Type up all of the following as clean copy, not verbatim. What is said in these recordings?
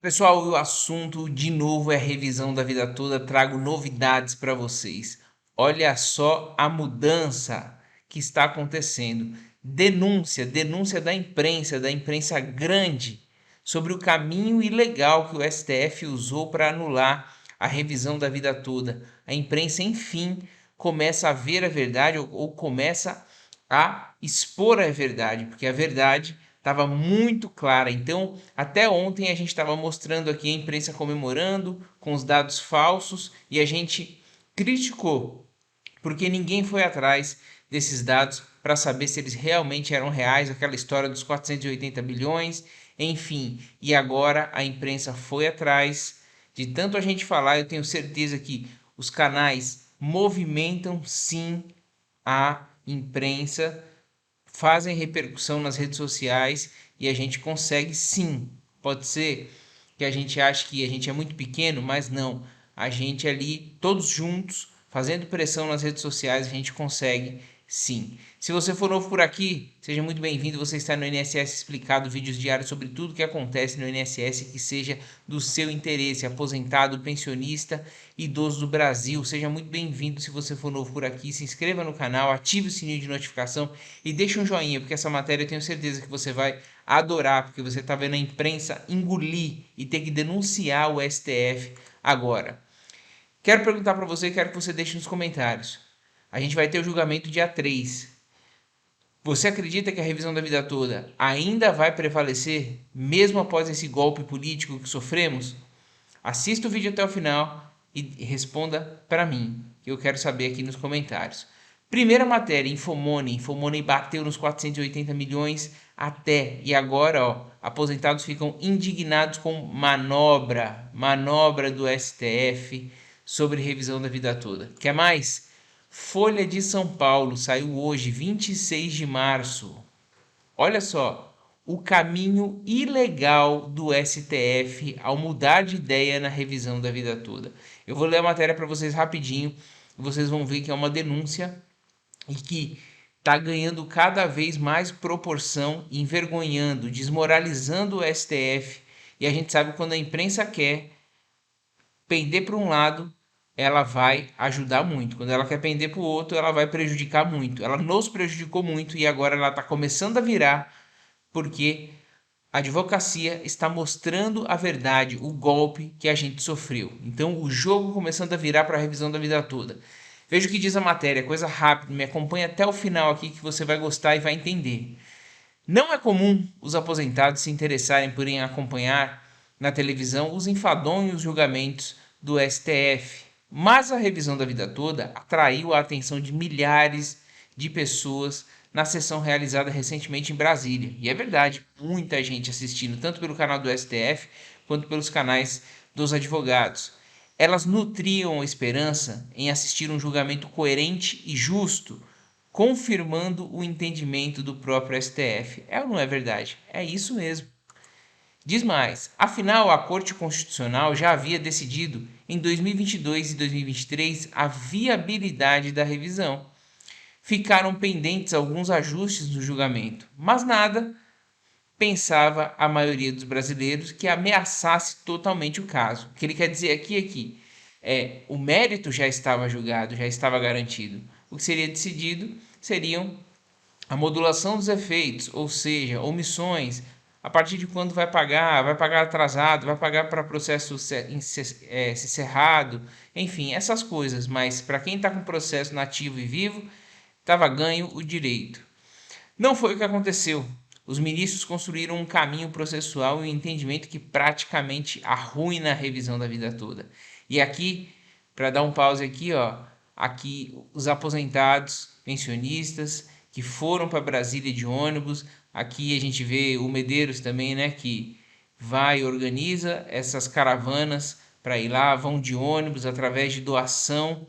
Pessoal, o assunto de novo é revisão da vida toda. Trago novidades para vocês. Olha só a mudança que está acontecendo. Denúncia da imprensa grande, sobre o caminho ilegal que o STF usou para anular a revisão da vida toda. A imprensa, enfim, começa a ver a verdade ou começa a expor a verdade, porque a verdade estava muito clara. Então, até ontem a gente estava mostrando aqui a imprensa comemorando com os dados falsos e a gente criticou, porque ninguém foi atrás desses dados para saber se eles realmente eram reais, aquela história dos 480 bilhões, enfim. E agora a imprensa foi atrás. De tanto a gente falar, eu tenho certeza que os canais movimentam sim a imprensa, fazem repercussão nas redes sociais e a gente consegue sim. Pode ser que a gente ache que a gente é muito pequeno, mas não. A gente ali, todos juntos, fazendo pressão nas redes sociais, a gente consegue sim. Se você for novo por aqui, seja muito bem-vindo. Você está no INSS Explicado, vídeos diários sobre tudo que acontece no INSS que seja do seu interesse, aposentado, pensionista, idoso do Brasil. Seja muito bem-vindo se você for novo por aqui. Se inscreva no canal, ative o sininho de notificação e deixe um joinha, porque essa matéria eu tenho certeza que você vai adorar, porque você está vendo a imprensa engolir e ter que denunciar o STF agora. Quero perguntar para você e quero que você deixe nos comentários. A gente vai ter o julgamento dia 3. Você acredita que a revisão da vida toda ainda vai prevalecer, mesmo após esse golpe político que sofremos? Assista o vídeo até o final e responda para mim, que eu quero saber aqui nos comentários. Primeira matéria, Infomoney. Infomoney bateu nos 480 milhões até. E agora, ó, aposentados ficam indignados com manobra do STF sobre revisão da vida toda. Quer mais? Folha de São Paulo saiu hoje, 26 de março. Olha só, o caminho ilegal do STF ao mudar de ideia na revisão da vida toda. Eu vou ler a matéria para vocês rapidinho, vocês vão ver que é uma denúncia e que está ganhando cada vez mais proporção, envergonhando, desmoralizando o STF. E a gente sabe quando a imprensa quer pender para um lado, ela vai ajudar muito. Quando ela quer pender para o outro, ela vai prejudicar muito. Ela nos prejudicou muito e agora ela está começando a virar porque a advocacia está mostrando a verdade, o golpe que a gente sofreu. Então o jogo começando a virar para a revisão da vida toda. Veja o que diz a matéria, coisa rápida, me acompanha até o final aqui que você vai gostar e vai entender. Não é comum os aposentados se interessarem por acompanhar na televisão os enfadonhos julgamentos do STF, mas a revisão da vida toda atraiu a atenção de milhares de pessoas na sessão realizada recentemente em Brasília. E é verdade, muita gente assistindo, tanto pelo canal do STF quanto pelos canais dos advogados. Elas nutriam a esperança em assistir um julgamento coerente e justo, confirmando o entendimento do próprio STF. É ou não é verdade? É isso mesmo. Diz mais, afinal a Corte Constitucional já havia decidido em 2022 e 2023 a viabilidade da revisão. Ficaram pendentes alguns ajustes no julgamento, mas nada, pensava a maioria dos brasileiros, que ameaçasse totalmente o caso. O que ele quer dizer aqui é que o mérito já estava julgado, já estava garantido. O que seria decidido seriam a modulação dos efeitos, ou seja, omissões, a partir de quando vai pagar atrasado, vai pagar para processo cerrado, enfim, essas coisas. Mas para quem está com processo nativo e vivo, estava ganho o direito. Não foi o que aconteceu. Os ministros construíram um caminho processual e um entendimento que praticamente arruina a revisão da vida toda. E aqui, para dar um pause aqui, ó, aqui os aposentados, pensionistas que foram para Brasília de ônibus, aqui a gente vê o Medeiros também, né, que vai e organiza essas caravanas para ir lá, vão de ônibus através de doação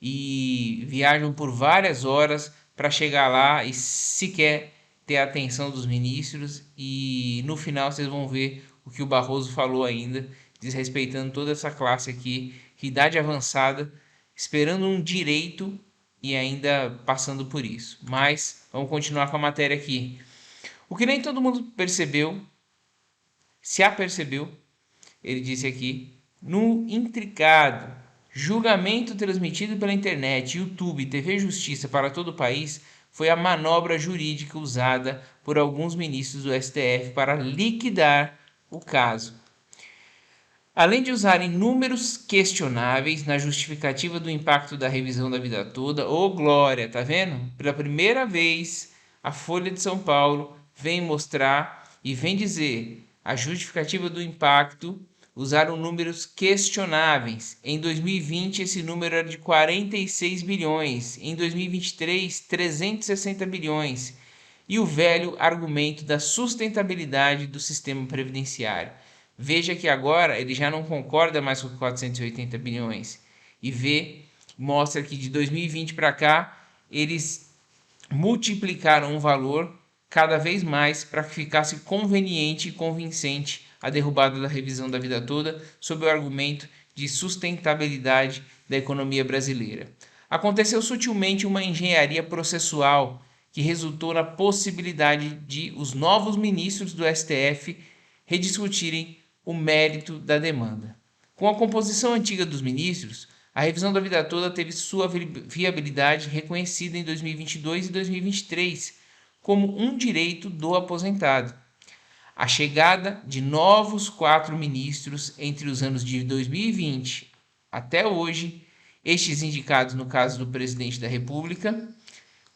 e viajam por várias horas para chegar lá e sequer ter a atenção dos ministros. E no final vocês vão ver o que o Barroso falou ainda, desrespeitando toda essa classe aqui, idade avançada, esperando um direito e ainda passando por isso. Mas vamos continuar com a matéria aqui. O que nem todo mundo percebeu, se apercebeu, ele disse aqui, no intricado julgamento transmitido pela internet, YouTube, TV Justiça para todo o país, foi a manobra jurídica usada por alguns ministros do STF para liquidar o caso. Além de usarem números questionáveis na justificativa do impacto da revisão da vida toda, ô glória, tá vendo? Pela primeira vez, a Folha de São Paulo vem mostrar e vem dizer a justificativa do impacto, usaram números questionáveis. Em 2020, esse número era de 46 bilhões, em 2023, 360 bilhões. E o velho argumento da sustentabilidade do sistema previdenciário. Veja que agora ele já não concorda mais com 480 bilhões e mostra que de 2020 para cá eles multiplicaram um valor cada vez mais para que ficasse conveniente e convincente a derrubada da revisão da vida toda sob o argumento de sustentabilidade da economia brasileira. Aconteceu sutilmente uma engenharia processual que resultou na possibilidade de os novos ministros do STF rediscutirem o mérito da demanda. Com a composição antiga dos ministros, a revisão da vida toda teve sua viabilidade reconhecida em 2022 e 2023 como um direito do aposentado. A chegada de novos 4 ministros entre os anos de 2020 até hoje, estes indicados no caso do presidente da República,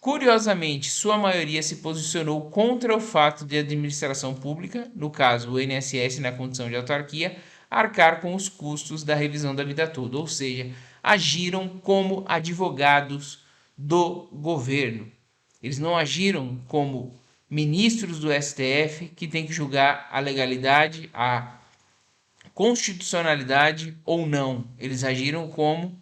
curiosamente, sua maioria se posicionou contra o fato de a administração pública, no caso o INSS na condição de autarquia, arcar com os custos da revisão da vida toda, ou seja, agiram como advogados do governo. Eles não agiram como ministros do STF que têm que julgar a legalidade, a constitucionalidade ou não. Eles agiram como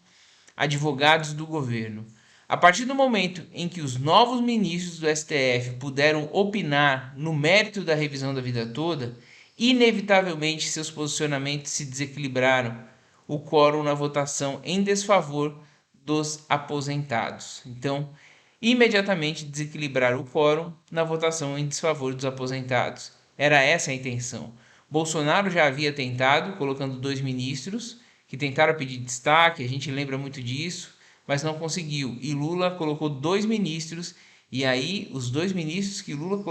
advogados do governo. A partir do momento em que os novos ministros do STF puderam opinar no mérito da revisão da vida toda, inevitavelmente seus posicionamentos se desequilibraram, o quórum na votação em desfavor dos aposentados. Então, imediatamente desequilibraram o quórum na votação em desfavor dos aposentados. Era essa a intenção. Bolsonaro já havia tentado, colocando 2 ministros, que tentaram pedir destaque, a gente lembra muito disso, mas não conseguiu. E Lula colocou 2 ministros, e aí os 2 ministros que Lula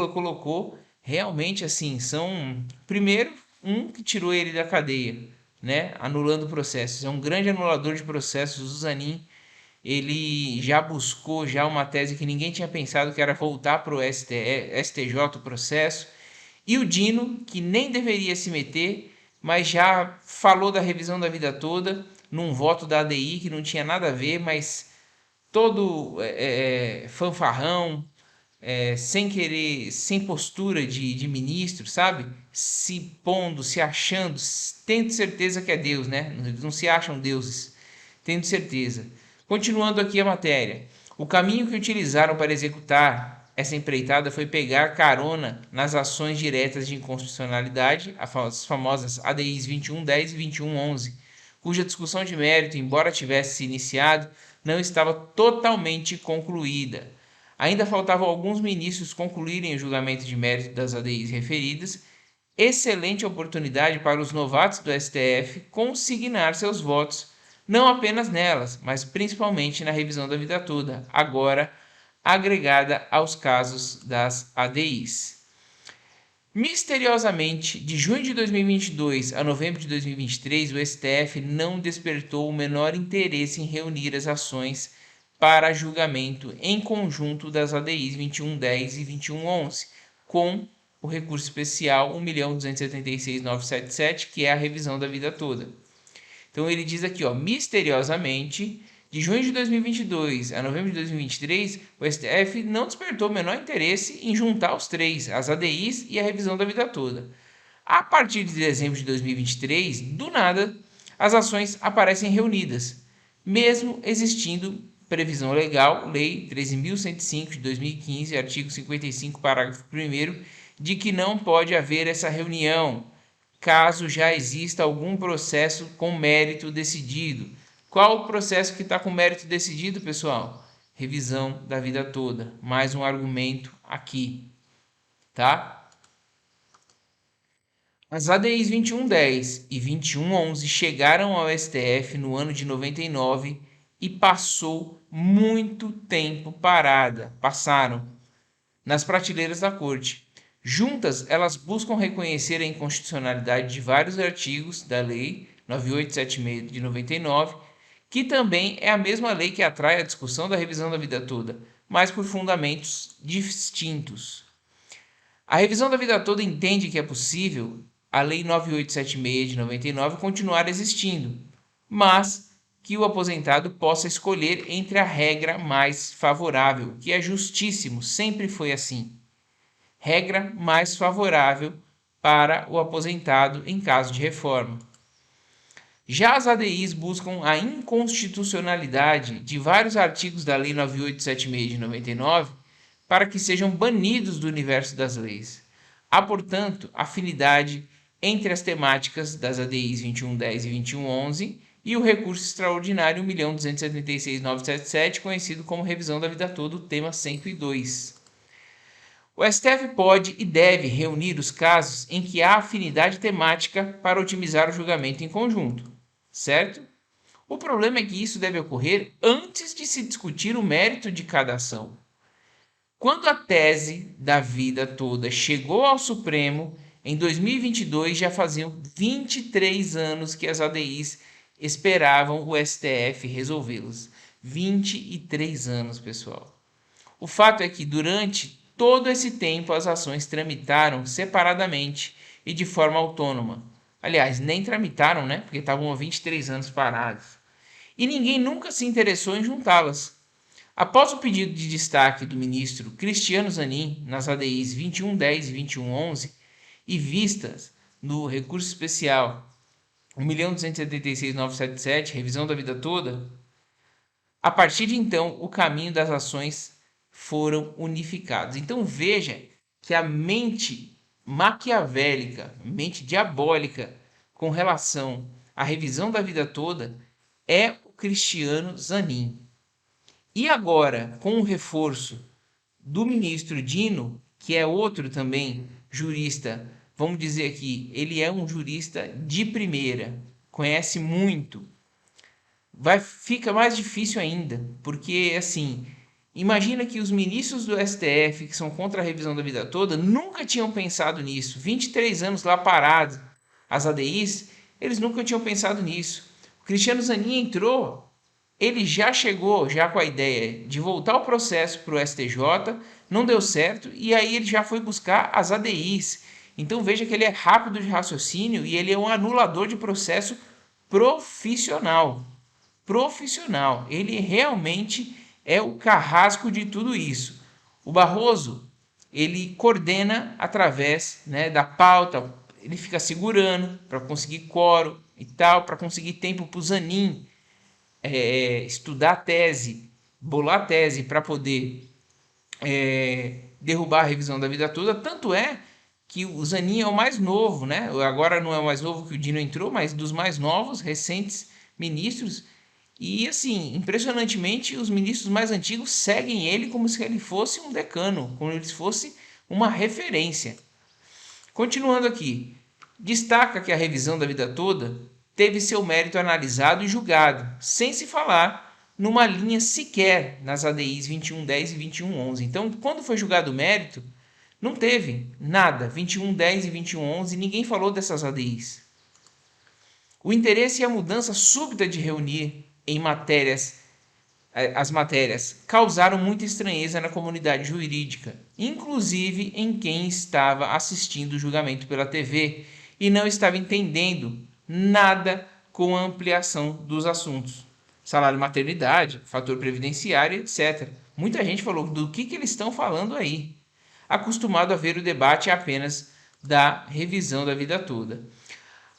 colocou, realmente assim, são, primeiro, um que tirou ele da cadeia, né, anulando processos. É um grande anulador de processos, o Zanin. Ele já buscou uma tese que ninguém tinha pensado, que era voltar para o STJ o processo. E o Dino, que nem deveria se meter, mas já falou da revisão da vida toda, num voto da ADI que não tinha nada a ver, mas todo fanfarrão, sem querer, sem postura de ministro, sabe? Se pondo, se achando, tendo certeza que é Deus, né? Não se acham deuses, tendo certeza. Continuando aqui a matéria. O caminho que utilizaram para executar essa empreitada foi pegar carona nas ações diretas de inconstitucionalidade, as famosas ADIs 2110 e 2111, cuja discussão de mérito, embora tivesse se iniciado, não estava totalmente concluída. Ainda faltavam alguns ministros concluírem o julgamento de mérito das ADIs referidas. Excelente oportunidade para os novatos do STF consignar seus votos, não apenas nelas, mas principalmente na revisão da vida toda, agora agregada aos casos das ADIs. Misteriosamente, de junho de 2022 a novembro de 2023, o STF não despertou o menor interesse em reunir as ações para julgamento em conjunto das ADIs 2110 e 2111, com o recurso especial 1.276.977, que é a revisão da vida toda. Então ele diz aqui, misteriosamente, de junho de 2022 a novembro de 2023, o STF não despertou o menor interesse em juntar os 3, as ADIs e a revisão da vida toda. A partir de dezembro de 2023, do nada, as ações aparecem reunidas, mesmo existindo previsão legal, Lei 13.105 de 2015, artigo 55, parágrafo 1º, de que não pode haver essa reunião, caso já exista algum processo com mérito decidido. Qual o processo que está com mérito decidido, pessoal? Revisão da vida toda. Mais um argumento aqui, tá? As ADIs 2110 e 2111 chegaram ao STF no ano de 99 e passou muito tempo passaram nas prateleiras da Corte. Juntas, elas buscam reconhecer a inconstitucionalidade de vários artigos da Lei 9876 de 99, que também é a mesma lei que atrai a discussão da revisão da vida toda, mas por fundamentos distintos. A revisão da vida toda entende que é possível a Lei 9876 de 99 continuar existindo, mas que o aposentado possa escolher entre a regra mais favorável, que é justíssimo, sempre foi assim. Regra mais favorável para o aposentado em caso de reforma. Já as ADIs buscam a inconstitucionalidade de vários artigos da Lei 9876 de 99 para que sejam banidos do universo das leis. Há, portanto, afinidade entre as temáticas das ADIs 2110 e 2111 e o recurso extraordinário 1.276.977, conhecido como revisão da vida toda, o tema 102. O STF pode e deve reunir os casos em que há afinidade temática para otimizar o julgamento em conjunto, certo? O problema é que isso deve ocorrer antes de se discutir o mérito de cada ação. Quando a tese da vida toda chegou ao Supremo, em 2022 já faziam 23 anos que as ADIs esperavam o STF resolvê-los. 23 anos, pessoal. O fato é que durante todo esse tempo as ações tramitaram separadamente e de forma autônoma. Aliás, nem tramitaram, né? Porque estavam há 23 anos parados. E ninguém nunca se interessou em juntá-las. Após o pedido de destaque do ministro Cristiano Zanin nas ADIs 2110 e 2111 e vistas no recurso especial 1.276.977, revisão da vida toda, a partir de então o caminho das ações foram unificados. Então veja que a mente maquiavélica, mente diabólica com relação à revisão da vida toda é o Cristiano Zanin. E agora, com o reforço do ministro Dino, que é outro também jurista, vamos dizer aqui, ele é um jurista de primeira, conhece muito, fica mais difícil ainda, porque assim, imagina que os ministros do STF, que são contra a revisão da vida toda, nunca tinham pensado nisso. 23 anos lá parados, as ADIs, eles nunca tinham pensado nisso. O Cristiano Zanin entrou, ele já chegou já com a ideia de voltar o processo para o STJ, não deu certo, e aí ele já foi buscar as ADIs. Então veja que ele é rápido de raciocínio e ele é um anulador de processo profissional. Profissional. Ele realmente é o carrasco de tudo isso. O Barroso, ele coordena através, né, da pauta, ele fica segurando para conseguir quórum e tal, para conseguir tempo para o Zanin estudar a tese, bolar a tese para poder derrubar a revisão da vida toda. Tanto é que o Zanin é o mais novo, né? Agora não é o mais novo que o Dino entrou, mas dos mais novos, recentes ministros. E assim, impressionantemente, os ministros mais antigos seguem ele como se ele fosse um decano, como se fosse uma referência. Continuando aqui, destaca que a revisão da vida toda teve seu mérito analisado e julgado, sem se falar numa linha sequer nas ADIs 2110 e 2111. Então, quando foi julgado o mérito, não teve nada, 2110 e 2111, ninguém falou dessas ADIs. O interesse e a mudança súbita de reunir em as matérias causaram muita estranheza na comunidade jurídica, inclusive em quem estava assistindo o julgamento pela TV e não estava entendendo nada com a ampliação dos assuntos. Salário maternidade, fator previdenciário, etc. Muita gente falou do que eles estão falando aí, acostumado a ver o debate apenas da revisão da vida toda.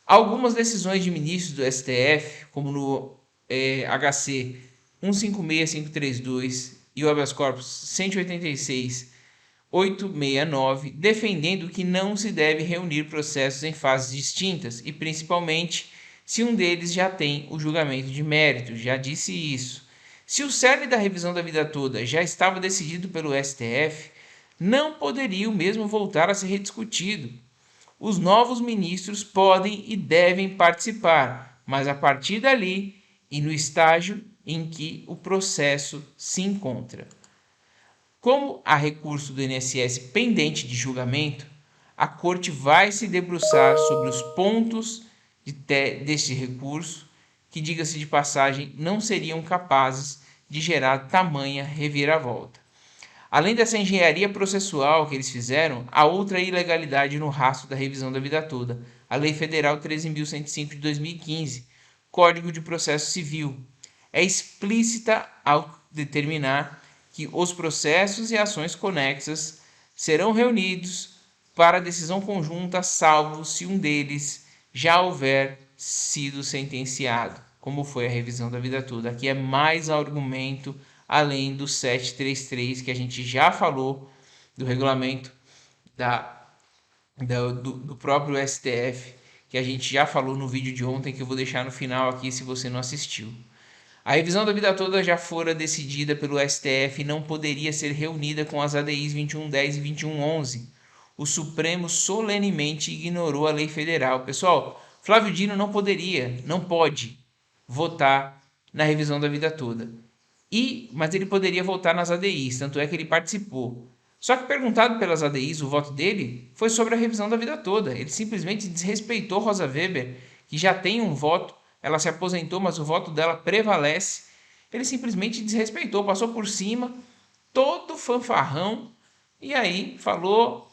Algumas decisões de ministros do STF, como no HC 156532 e o habeas corpus 186.869, defendendo que não se deve reunir processos em fases distintas e principalmente se um deles já tem o julgamento de mérito, já disse isso. Se o cerne da revisão da vida toda já estava decidido pelo STF, não poderia o mesmo voltar a ser rediscutido. os novos ministros podem e devem participar, mas a partir dali e no estágio em que o processo se encontra. Como há recurso do INSS pendente de julgamento, a Corte vai se debruçar sobre os pontos deste recurso, que, diga-se de passagem, não seriam capazes de gerar tamanha reviravolta. Além dessa engenharia processual que eles fizeram, há outra ilegalidade no rastro da revisão da vida toda, a Lei Federal 13.105 de 2015, Código de Processo Civil. É explícita ao determinar que os processos e ações conexas serão reunidos para decisão conjunta, salvo se um deles já houver sido sentenciado, como foi a revisão da vida toda. Aqui é mais argumento além do 733 que a gente já falou do regulamento do próprio STF, que a gente já falou no vídeo de ontem, que eu vou deixar no final aqui se você não assistiu. A revisão da vida toda já fora decidida pelo STF e não poderia ser reunida com as ADIs 2110 e 2111. O Supremo solenemente ignorou a lei federal. Pessoal, Flávio Dino não pode votar na revisão da vida toda. Mas ele poderia votar nas ADIs, tanto é que ele participou. Só que perguntado pelas ADIs, o voto dele foi sobre a revisão da vida toda. Ele simplesmente desrespeitou Rosa Weber, que já tem um voto. Ela se aposentou, mas o voto dela prevalece. Ele simplesmente desrespeitou, passou por cima, todo fanfarrão, e aí falou,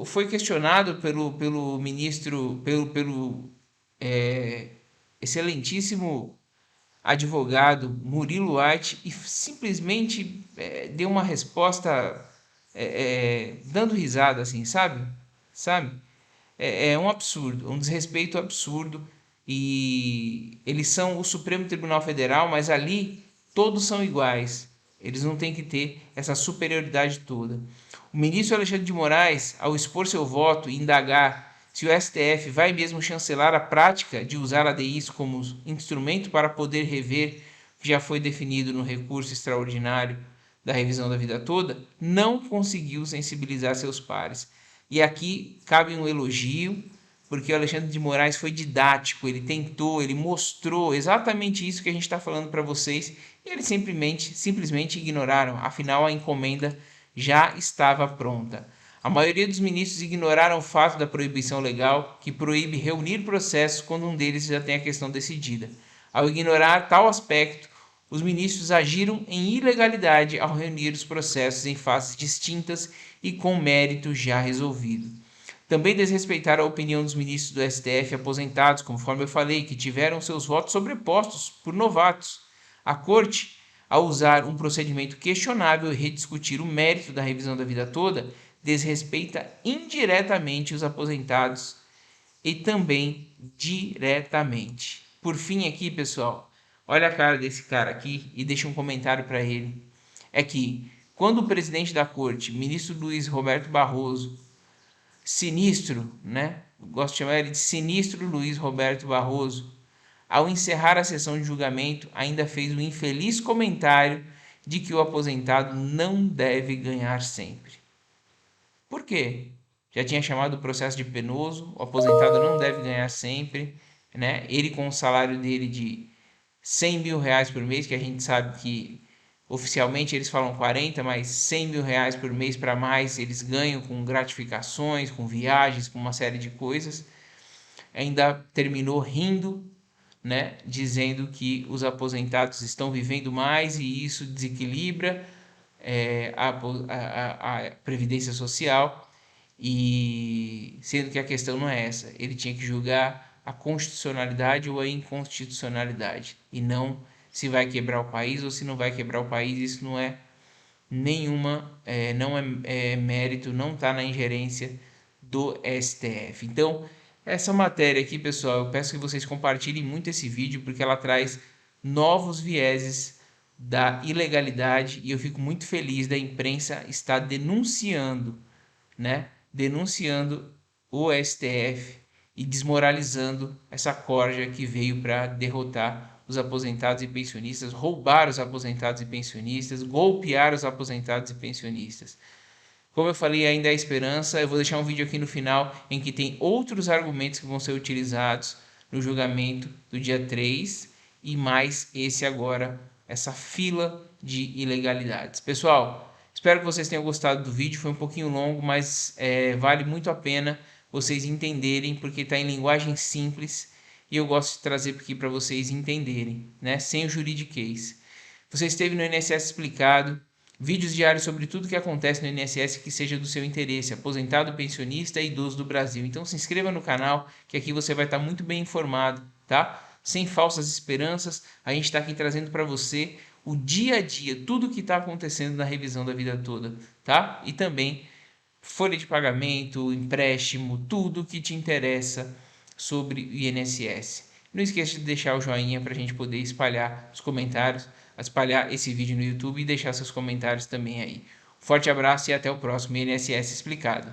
foi questionado pelo ministro, pelo excelentíssimo advogado Murilo White, e simplesmente deu uma resposta dando risada, assim, sabe? É um absurdo, um desrespeito absurdo, e eles são o Supremo Tribunal Federal, mas ali todos são iguais, eles não têm que ter essa superioridade toda. O ministro Alexandre de Moraes, ao expor seu voto e indagar se o STF vai mesmo chancelar a prática de usar ADIs como instrumento para poder rever o que já foi definido no recurso extraordinário da revisão da vida toda, não conseguiu sensibilizar seus pares. E aqui cabe um elogio, porque o Alexandre de Moraes foi didático, ele tentou, ele mostrou exatamente isso que a gente está falando para vocês, e eles simplesmente ignoraram, afinal a encomenda já estava pronta. A maioria dos ministros ignoraram o fato da proibição legal, que proíbe reunir processos quando um deles já tem a questão decidida. Ao ignorar tal aspecto, os ministros agiram em ilegalidade ao reunir os processos em fases distintas e com mérito já resolvido. Também desrespeitaram a opinião dos ministros do STF aposentados, conforme eu falei, que tiveram seus votos sobrepostos por novatos. A Corte, ao usar um procedimento questionável e rediscutir o mérito da revisão da vida toda, desrespeita indiretamente os aposentados e também diretamente. Por fim aqui, pessoal, olha a cara desse cara aqui e deixa um comentário para ele. É que quando o presidente da Corte, ministro Luiz Roberto Barroso, sinistro, né? Gosto de chamar ele de sinistro Luiz Roberto Barroso, ao encerrar a sessão de julgamento, ainda fez o infeliz comentário de que o aposentado não deve ganhar sempre. Por quê? Já tinha chamado o processo de penoso, o aposentado não deve ganhar sempre, né? Ele com o salário dele de 100 mil reais por mês, que a gente sabe que oficialmente eles falam 40, mas 100 mil reais por mês para mais eles ganham com gratificações, com viagens, com uma série de coisas. Ainda terminou rindo, né? Dizendo que os aposentados estão vivendo mais e isso desequilibra a Previdência Social, e sendo que a questão não é essa, ele tinha que julgar a constitucionalidade ou a inconstitucionalidade, e não se vai quebrar o país ou se não vai quebrar o país. Isso não é não é mérito, não está na ingerência do STF. Então, essa matéria aqui, pessoal, eu peço que vocês compartilhem muito esse vídeo, porque ela traz novos vieses da ilegalidade, e eu fico muito feliz da imprensa estar denunciando, né? Denunciando o STF e desmoralizando essa corja que veio para derrotar os aposentados e pensionistas, roubar os aposentados e pensionistas, golpear os aposentados e pensionistas. Como eu falei, ainda há esperança. Eu vou deixar um vídeo aqui no final em que tem outros argumentos que vão ser utilizados no julgamento do dia 3 e mais esse agora, essa fila de ilegalidades. Pessoal, espero que vocês tenham gostado do vídeo. Foi um pouquinho longo, mas vale muito a pena vocês entenderem, porque está em linguagem simples e eu gosto de trazer aqui para vocês entenderem, né? Sem o juridiquês. Você esteve no INSS Explicado, vídeos diários sobre tudo que acontece no INSS que seja do seu interesse, aposentado, pensionista e idoso do Brasil. Então se inscreva no canal, que aqui você vai estar muito bem informado, tá? Sem falsas esperanças, a gente está aqui trazendo para você o dia a dia, tudo que está acontecendo na revisão da vida toda, tá? E também folha de pagamento, empréstimo, tudo que te interessa sobre o INSS. Não esqueça de deixar o joinha para a gente poder espalhar os comentários, espalhar esse vídeo no YouTube e deixar seus comentários também aí. Forte abraço e até o próximo INSS Explicado.